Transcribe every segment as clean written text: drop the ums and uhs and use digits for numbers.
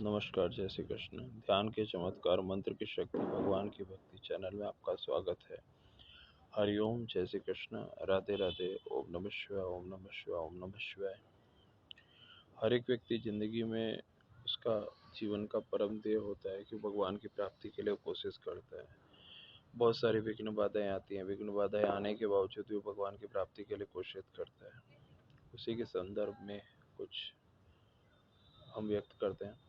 नमस्कार, जय श्री कृष्ण। ध्यान के चमत्कार, मंत्र की शक्ति, भगवान की भक्ति चैनल में आपका स्वागत है। हरिओम, जय श्री कृष्ण, राधे राधे, ओम नमः शिवाय, ओम नमः शिवाय, ओम नमः शिवाय। हर एक व्यक्ति जिंदगी में उसका जीवन का परम ध्येय होता है कि भगवान की प्राप्ति के लिए कोशिश करता है। बहुत सारी विघ्न बाधाएं आती हैं, विघ्न बाधाएं आने के बावजूद भी वो भगवान की प्राप्ति के लिए कोशिश करता है। उसी के संदर्भ में कुछ हम व्यक्त करते हैं।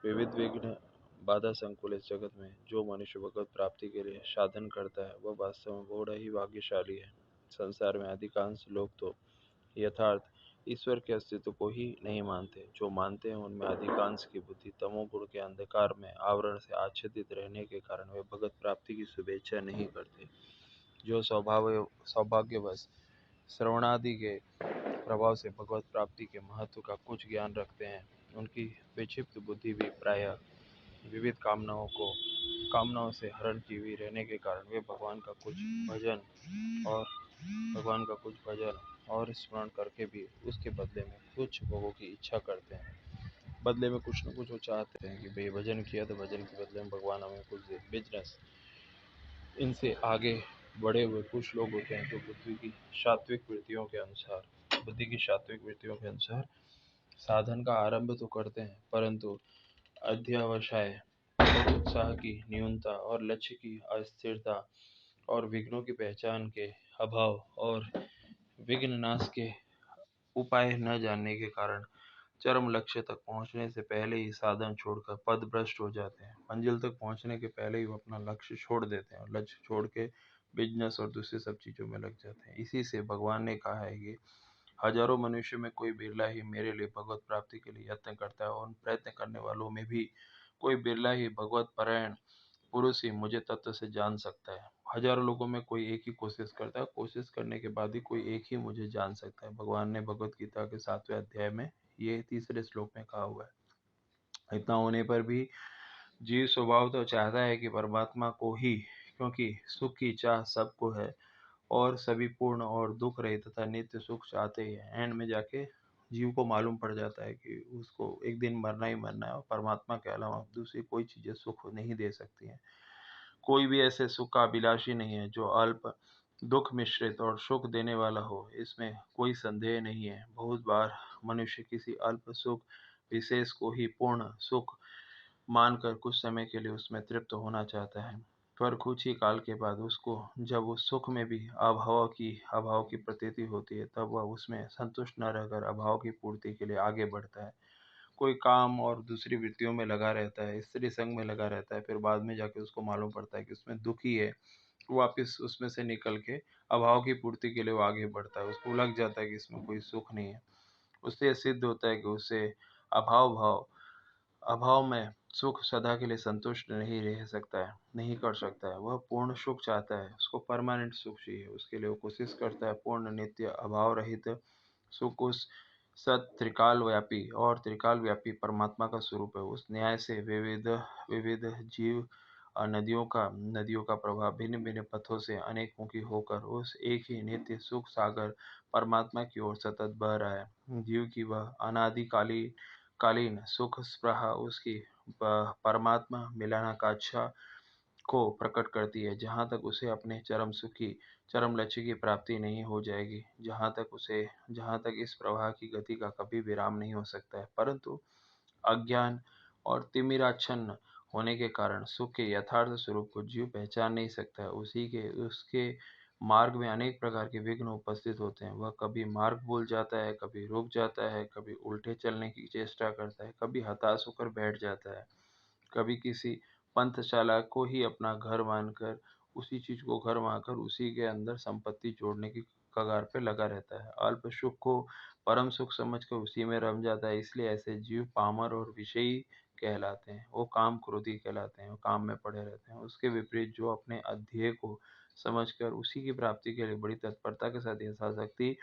विविध विघ्न बाधा संकुल इस जगत में जो मनुष्य भगवत प्राप्ति के लिए साधन करता है वह वास्तव में बड़ा ही भाग्यशाली है। संसार में अधिकांश लोग तो यथार्थ ईश्वर के अस्तित्व को ही नहीं मानते। जो मानते हैं उनमें अधिकांश की बुद्धि तमोगुण के अंधकार में आवरण से आच्छादित रहने के कारण वे भगवत प्राप्ति की शुभेच्छा नहीं करते। जो सौभाग्यवश श्रवणादि के प्रभाव से भगवत प्राप्ति के महत्व का कुछ ज्ञान रखते हैं, उनकी विक्षिप्त बुद्धि भी प्रायः विविध कामनाओं से हरण की हुई रहने के कारण वे भगवान का कुछ भजन और स्मरण करके भी उसके बदले में कुछ भोगों की इच्छा करते हैं। बदले में कुछ न कुछ वो चाहते हैं कि भाई भजन किया तो भजन के बदले में भगवान हमें कुछ दे, बिजनेस। इनसे आगे बढ़े हुए कुछ लोग होते हैं जो बुद्धि की सात्विक वृत्तियों के अनुसार साधन का आरंभ तो करते हैं, परंतु अध्यवसाय, उत्साह की न्यूनता और लक्ष्य की अस्थिरता और विघ्नों की पहचान के अभाव और विघ्न नाश के उपाय न जानने के कारण चरम लक्ष्य तक पहुंचने से पहले ही साधन छोड़कर पदभ्रष्ट हो जाते हैं। मंजिल तक पहुंचने के पहले ही वो अपना लक्ष्य छोड़ देते हैं और लक्ष्य छोड़ के बिजनेस और दूसरी सब चीज़ों में लग जाते हैं। इसी से भगवान ने कहा है कि हजारों मनुष्य में कोई बिरला ही मेरे लिए भगवत प्राप्ति के लिए यत्न करता है, और उन प्रयत्न करने वालों में भी कोई बिरला ही भगवत परायण पुरुष ही मुझे तत्व से जान सकता है। हजारों लोगों में कोई एक ही कोशिश करता है, कोशिश करने के बाद ही कोई एक ही मुझे जान सकता है। भगवान ने भगवत गीता के 7वें अध्याय में ये तीसरे श्लोक में कहा हुआ है। इतना होने पर भी जीव स्वभाव तो चाहता है कि परमात्मा को ही, क्योंकि सुख की चाह सबको है और सभी पूर्ण और दुख रहित तथा नित्य सुख चाहते हैं। एंड में जाके जीव को मालूम पड़ जाता है कि उसको एक दिन मरना ही मरना है और परमात्मा के अलावा दूसरी कोई चीजें सुख नहीं दे सकती हैं। कोई भी ऐसे सुख का अभिलाषी नहीं है जो अल्प दुख मिश्रित और सुख देने वाला हो, इसमें कोई संदेह नहीं है। बहुत बार मनुष्य किसी अल्प सुख विशेष को ही पूर्ण सुख मानकर कुछ समय के लिए उसमें तृप्त होना चाहता है, पर कुछ ही काल के बाद उसको जब उस सुख में भी अभाव की प्रतीति होती है, तब वह उसमें संतुष्ट न रहकर अभाव की पूर्ति के लिए आगे बढ़ता है। कोई काम और दूसरी वृत्तियों में लगा रहता है, स्त्री संग में लगा रहता है, फिर बाद में जाके उसको मालूम पड़ता है कि उसमें दुखी है। वो वापिस उसमें से निकल के अभाव की पूर्ति के लिए वो आगे बढ़ता है। उसको लग जाता है कि इसमें कोई सुख नहीं है। उससे यह सिद्ध होता है कि उसे अभाव भाव अभाव में सुख सदा के लिए संतुष्ट नहीं रह सकता है, नहीं कर सकता है। वह पूर्ण सुख चाहता है, उसको परमानेंट सुख चाहिए। उसके लिए वो कोशिश करता है पूर्ण नित्य अभाव रहित सुख उस सत त्रिकाल व्यापी और त्रिकाल व्यापी परमात्मा का स्वरूप है। उस न्याय से विविध विविध जीव नदियों का प्रवाह भिन्न भिन्न पथों से अनेकमुखी होकर उस एक ही नित्य सुख सागर परमात्मा की ओर सतत बह रहा है। जीव की वह कालीन सुख स्पृहा उसकी परमात्मा मिलनाकांक्षा को प्रकट करती है। जहाँ तक उसे अपने चरम लक्ष्य की प्राप्ति नहीं हो जाएगी, जहाँ तक इस प्रवाह की गति का कभी विराम नहीं हो सकता है। परंतु अज्ञान और तिमिराच्छन्न होने के कारण सुख के यथार्थ स्वरूप को जीव पहचान नहीं सकता है। उसके मार्ग में अनेक प्रकार के विघ्न उपस्थित होते हैं। वह कभी मार्ग भूल जाता है, कभी रुक जाता है, कभी उल्टे चलने की चेष्टा करता है, कभी हताश होकर बैठ जाता है, कभी किसी पंथशाला को ही अपना घर मानकर उसी के अंदर संपत्ति जोड़ने की कगार पे लगा रहता है। अल्प सुख को परम सुख समझकर उसी में रम जाता है। इसलिए ऐसे जीव पामर और विषयी कहलाते हैं। वो काम क्रोधी कहलाते हैं, वो काम में पड़े रहते हैं। उसके विपरीत जो अपने अध्यय को समझकर उसी की प्राप्ति के लिए बड़ी तत्परता के साथ यथाशक्ति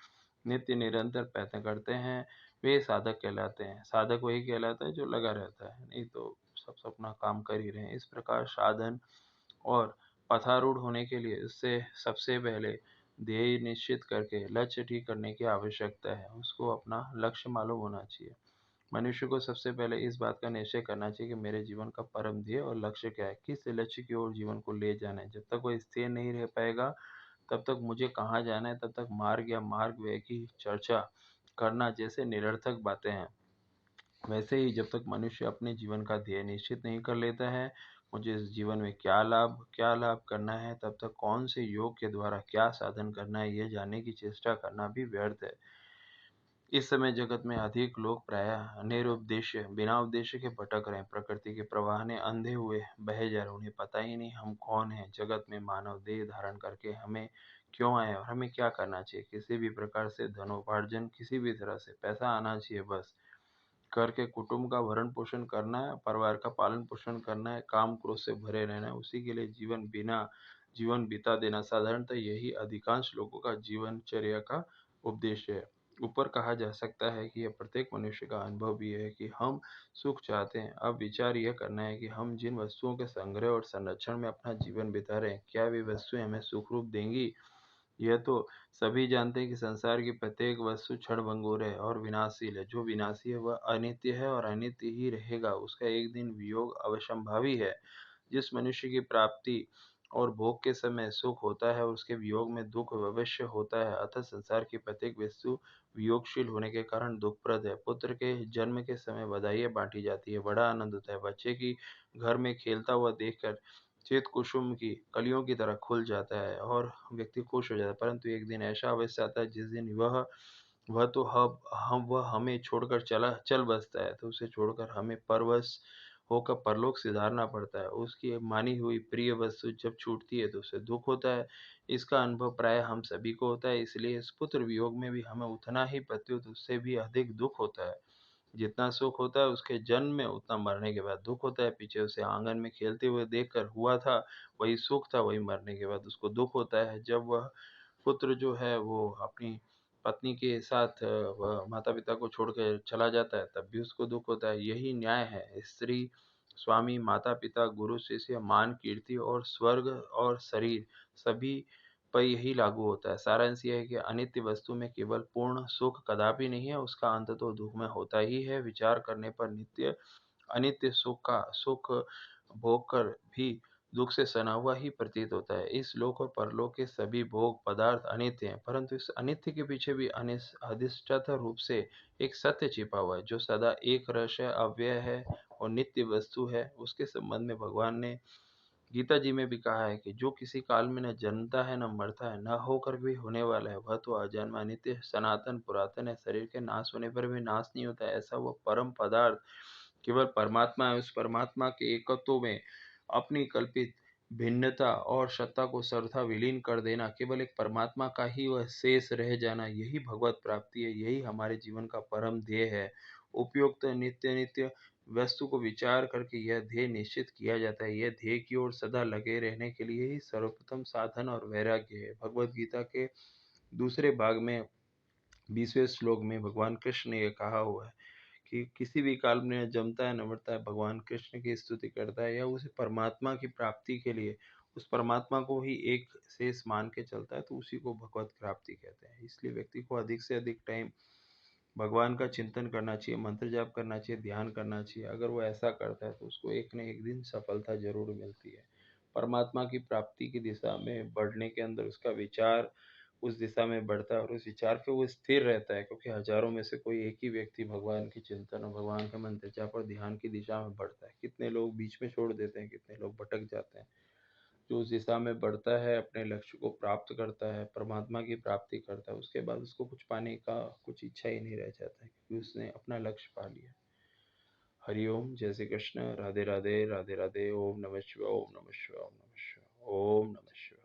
नित्य निरंतर प्रयत्न करते हैं, वे साधक कहलाते हैं। साधक वही कहलाता है जो लगा रहता है, नहीं तो सब अपना काम कर ही रहे हैं। इस प्रकार साधन और पथारूढ़ होने के लिए उससे सबसे पहले ध्येय निश्चित करके लक्ष्य ठीक करने की आवश्यकता है। उसको अपना लक्ष्य मालूम होना चाहिए। मनुष्य को सबसे पहले इस बात का निश्चय करना चाहिए कि मेरे जीवन का परम ध्येय और लक्ष्य क्या है, किस लक्ष्य की ओर जीवन को ले जाना है। जब तक वो स्थिर नहीं रह पाएगा, तब तक मुझे कहाँ जाना है, तब तक मार्ग या मार्ग व्यय की चर्चा करना जैसे निरर्थक बातें हैं। वैसे ही जब तक मनुष्य अपने जीवन का ध्येय निश्चित नहीं कर लेता है, मुझे इस जीवन में क्या लाभ करना है, तब तक कौन से योग के द्वारा क्या साधन करना है, यह जानने की चेष्टा करना भी व्यर्थ है। इस समय जगत में अधिक लोग प्रायः निरुद्देश्य बिना उद्देश्य के भटक रहे हैं। प्रकृति के प्रवाह ने अंधे हुए बहे जा रहे, उन्हें पता ही नहीं हम कौन हैं, जगत में मानव देह धारण करके हमें क्यों आए और हमें क्या करना चाहिए। किसी भी प्रकार से धनोपार्जन, किसी भी तरह से पैसा आना चाहिए, बस करके कुटुंब का भरण पोषण करना है, परिवार का पालन पोषण करना है, काम क्रोध से भरे रहना है, उसी के लिए जीवन बिता देना, साधारणतः यही अधिकांश लोगों का जीवनचर्या का उद्देश्य है। ऊपर कहा जा सकता है कि यह प्रत्येक मनुष्य का अनुभव भी है कि हम सुख चाहते हैं। अब विचार यह करना है कि हम जिन वस्तुओं के संग्रह और संरक्षण में अपना जीवन बिता रहे हैं, क्या वे वस्तुएं हमें सुख रूप देंगी। यह तो सभी जानते हैं कि संसार की प्रत्येक वस्तु क्षणभंगुर है और विनाशील है। जो विनाशी है वह अनित्य है और अनित्य ही रहेगा। उसका एक दिन वियोग अवश्यंभावी है। जिस मनुष्य की प्राप्ति और भोग के समय सुख होता है, उसके वियोग में दुख अवश्य होता है। अतः संसार की प्रत्येक वस्तु वियोगशील होने के कारण दुखप्रद है। पुत्र के जन्म के समय बधाइयाँ बांटी जाती है, बड़ा आनंद होता है। बच्चे की घर में खेलता हुआ देखकर चित कुसुम की कलियों की तरह खुल जाता है और व्यक्ति खुश हो जाता है। परंतु एक दिन ऐसा अवश्य आता है जिस दिन वह तो हम वह हमें छोड़कर चल बसता है, तो उसे छोड़कर हमें परवश होकर परलोक सिधारना पड़ता है। उसकी मानी हुई प्रिय वस्तु जब छूटती है तो उसे दुख होता है। इसका अनुभव प्राय हम सभी को होता है, इसलिए इस पुत्र वियोग में भी हमें उतना ही प्रत्युत उससे भी अधिक दुख होता है। जितना सुख होता है उसके जन्म में, उतना मरने के बाद दुख होता है। पीछे उसे आंगन में खेलते हुए देखकर हुआ था वही सुख था, वही मरने के बाद उसको दुख होता है। जब वह पुत्र जो है वो अपनी पत्नी के साथ वह माता पिता को छोड़कर चला जाता है, तब भी उसको दुख होता है। यही न्याय है। स्त्री, स्वामी, माता पिता, गुरु, शिष्य, मान, कीर्ति और स्वर्ग और शरीर, सभी पर यही लागू होता है। सारांश यह है कि अनित्य वस्तु में केवल पूर्ण सुख कदापि नहीं है, उसका अंत तो दुख में होता ही है। विचार करने पर नित्य अनित्य सुख भोग कर भी दुख से सना हुआ ही प्रतीत होता है। इस लोक और परलोक के सभी भोग पदार्थ अनित्य हैं, परंतु इस अनित्य के पीछे भी अधिष्ठाता रूप से एक सत्य छिपा हुआ है, जो सदा एक रस है, अव्यय है और नित्य वस्तु है। उसके संबंध में भगवान ने गीता जी में भी कहा है कि जो किसी काल में न जन्मता है, न मरता है, न होकर भी होने वाला है, वह तो अजन्मा, नित्य, सनातन, पुरातन है। शरीर के नाश होने पर भी नाश नहीं होता है। ऐसा वह परम पदार्थ केवल परमात्मा है। उस परमात्मा के एकत्व में अपनी कल्पित भिन्नता और सत्ता को सर्वथा विलीन कर देना, केवल एक परमात्मा का ही वह शेष रह जाना, यही भगवत प्राप्ति है। यही हमारे जीवन का परम ध्येय है। उपयुक्त नित्य नित्य वस्तु को विचार करके यह ध्येय निश्चित किया जाता है। यह ध्येय की ओर सदा लगे रहने के लिए ही सर्वप्रथम साधन और वैराग्य है। भगवत गीता के दूसरे भाग में 20वें श्लोक में भगवान कृष्ण ने यह कहा हुआ है कि किसी भी काल में न जमता है न मरता है, भगवान कृष्ण की स्तुति करता है या उसे परमात्मा की प्राप्ति के लिए उस परमात्मा को ही एक शेष मान के चलता है, तो उसी को भगवत प्राप्ति कहते हैं। इसलिए व्यक्ति को अधिक से अधिक टाइम भगवान का चिंतन करना चाहिए, मंत्र जाप करना चाहिए, ध्यान करना चाहिए। अगर वो ऐसा करता है तो उसको एक न एक दिन सफलता जरूर मिलती है। परमात्मा की प्राप्ति की दिशा में बढ़ने के अंदर उसका विचार उस दिशा में बढ़ता है और उस विचार पे वो स्थिर रहता है, क्योंकि हजारों में से कोई एक ही व्यक्ति भगवान की चिंतन और भगवान के मंत्र जाप और ध्यान की दिशा में बढ़ता है। कितने लोग बीच में छोड़ देते हैं, कितने लोग भटक जाते हैं। जो उस दिशा में बढ़ता है, अपने लक्ष्य को प्राप्त करता है, परमात्मा की प्राप्ति करता है, उसके बाद उसको कुछ पाने का कुछ इच्छा ही नहीं रह जाता है, क्योंकि उसने अपना लक्ष्य पा लिया। हरिओम, जय श्री कृष्ण, राधे राधे, राधे राधे, ओम नमः शिवाय, ओम नमः शिवाय, ओम नमः शिवाय, ओम नमः शिवाय।